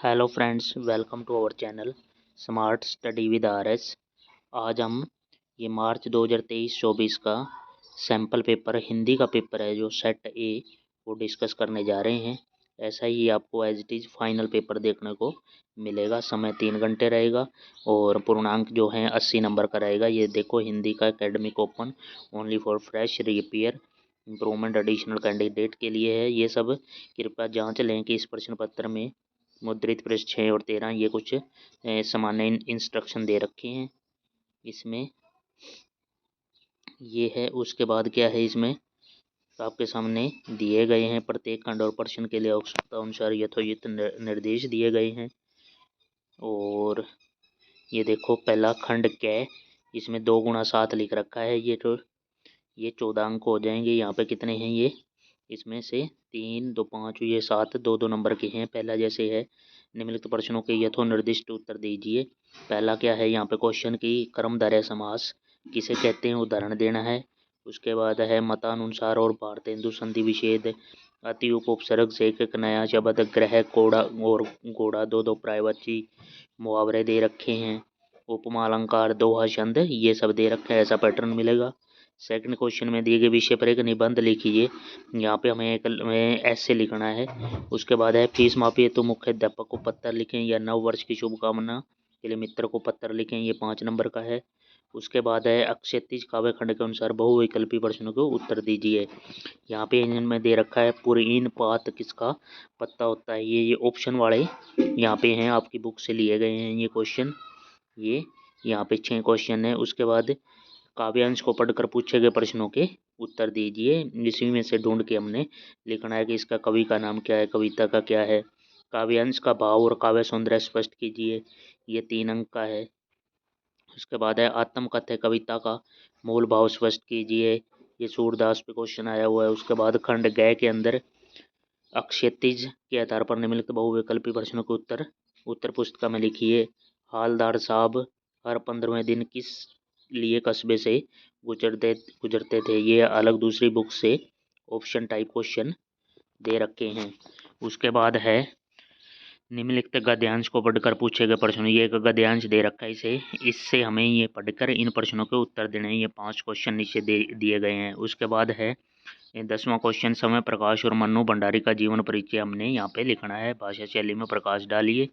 Hello friends, welcome to our channel smart study with RS. आज हम ये मार्च 2023-24 का सैम्पल पेपर हिंदी का पेपर है जो सेट ए वो डिस्कस करने जा रहे हैं। ऐसा ही आपको as it is final paper देखने को मिलेगा। समय 3 घंटे रहेगा और पूर्णांक जो है 80 नंबर का रहेगा। ये देखो, हिंदी का academic open only for fresh repair improvement additional candidate के लिए है। ये सब कृपया जांच लें कि इस प्रश्न पत्र में मुद्रित पृष्ठ 6 और 13 ये कुछ सामान्य इंस्ट्रक्शन दे रखे हैं इसमें। ये है, उसके बाद क्या है इसमें आपके सामने दिए गए हैं प्रत्येक खंड और प्रश्न के लिए आवश्यकता अनुसार यथोचित निर्देश दिए गए हैं। और ये देखो, पहला खंड क्या है, इसमें 2 गुणा 7 लिख रखा है। ये 14 अंक हो जाएंगे। यहाँ पे कितने हैं ये, इसमें से 3 2 5 ये 7 2 नंबर के हैं। पहला जैसे है, निम्नलिखित प्रश्नों के यथोनिर्दिष्ट उत्तर दीजिए। पहला क्या है, यहाँ पे क्वेश्चन की कर्मधारय समास किसे कहते हैं उदाहरण देना है। उसके बाद है मतानुसार और भारतेंदु संधि विच्छेद अति उपसर्ग से एक नया शब्द ग्रह कोड़ा और घोड़ा 2 प्रायवाची मुहावरे दे रखे हैं। उपमा अलंकार दोहा छंद ये सब दे रखे हैं। ऐसा पैटर्न मिलेगा। सेकंड क्वेश्चन में दिए गए विषय पर एक निबंध लिखिए। यहाँ पे हमें ऐसे लिखना है। उसके बाद है फीस माफी तो मुख्य अध्यापक को पत्र लिखें या नव वर्ष की शुभकामना के लिए मित्र को पत्र लिखें, ये 5 नंबर का है। उसके बाद है अक्षेतिज काव्य खंड के अनुसार बहुविकल्पी प्रश्नों को उत्तर दीजिए। यहाँ पे इनमें दे रखा है पुरीन पात किसका पत्ता होता है। ये ऑप्शन वाले यहाँ पे हैं, आपकी बुक से लिए गए हैं ये क्वेश्चन। ये यहाँ पे 6 क्वेश्चन है। उसके बाद काव्यांश को पढ़कर पूछे गए प्रश्नों के उत्तर दीजिए। इसी में से ढूंढ के हमने लिखना है कि इसका कवि का नाम क्या है, कविता का क्या है। काव्यांश का भाव और काव्य सौंदर्य स्पष्ट कीजिए, ये 3 अंक का है। उसके बाद है आत्मकथ्य कविता का मूल भाव स्पष्ट कीजिए, ये सूरदास पे क्वेश्चन आया हुआ है। उसके बाद खंड गय के अंदर अक्षेतिज के आधार पर निम्नलिखित बहुविकल्पी प्रश्नों के उत्तर पुस्तिका में लिखिए। हालदार साहब हर 15वें दिन किस लिए कस्बे से गुजरते थे, ये अलग दूसरी बुक से ऑप्शन टाइप क्वेश्चन दे रखे हैं। उसके बाद है निम्नलिखित गद्यांश को पढ़कर पूछे गए प्रश्न, ये एक गद्यांश दे रखा है इससे हमें ये पढ़कर इन प्रश्नों के उत्तर देने हैं। ये 5 क्वेश्चन नीचे दिए गए हैं। उसके बाद है 10वां क्वेश्चन, समय प्रकाश और मन्नू भंडारी का जीवन परिचय हमने यहाँ पे लिखना है, भाषा शैली में प्रकाश डालिए।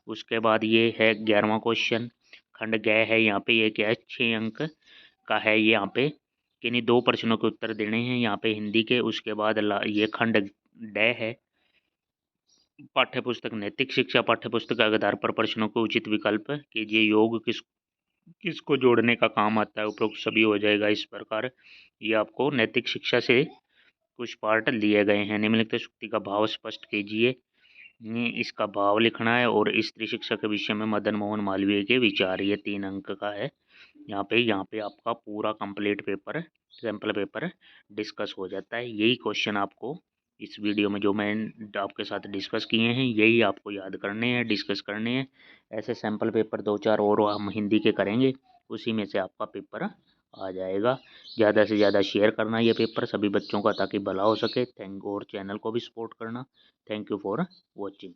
उसके बाद ये है 11वां क्वेश्चन, खंड गय है। यहाँ पे ये क्या है, 6 अंक का है। ये यहाँ पे किन्हीं 2 प्रश्नों के उत्तर देने हैं यहाँ पे हिंदी के। उसके बाद ये खंड ड है, पाठ्यपुस्तक नैतिक शिक्षा पाठ्यपुस्तक के आधार पर प्रश्नों को उचित विकल्प कीजिए। योग किसको जोड़ने का काम आता है, उपरोक्त सभी हो जाएगा इस प्रकार। ये आपको नैतिक शिक्षा से कुछ पार्ट लिए गए हैं। निम्नलिखित सूक्ति का भाव स्पष्ट कीजिए, इसका भाव लिखना है। और स्त्री शिक्षा के विषय में मदन मोहन मालवीय के विचार, ये 3 अंक का है। यहाँ पे आपका पूरा complete paper sample paper discuss हो जाता है। यही क्वेश्चन आपको इस वीडियो में जो मैं आपके साथ डिस्कस किए हैं यही आपको याद करने हैं, डिस्कस करने हैं। ऐसे सैम्पल पेपर 2-4 और हम हिंदी के करेंगे, उसी में से आपका पेपर आ जाएगा। ज़्यादा से ज़्यादा शेयर करना ये पेपर सभी बच्चों का, ताकि भला हो सके। और चैनल को भी सपोर्ट करना। Thank you for watching.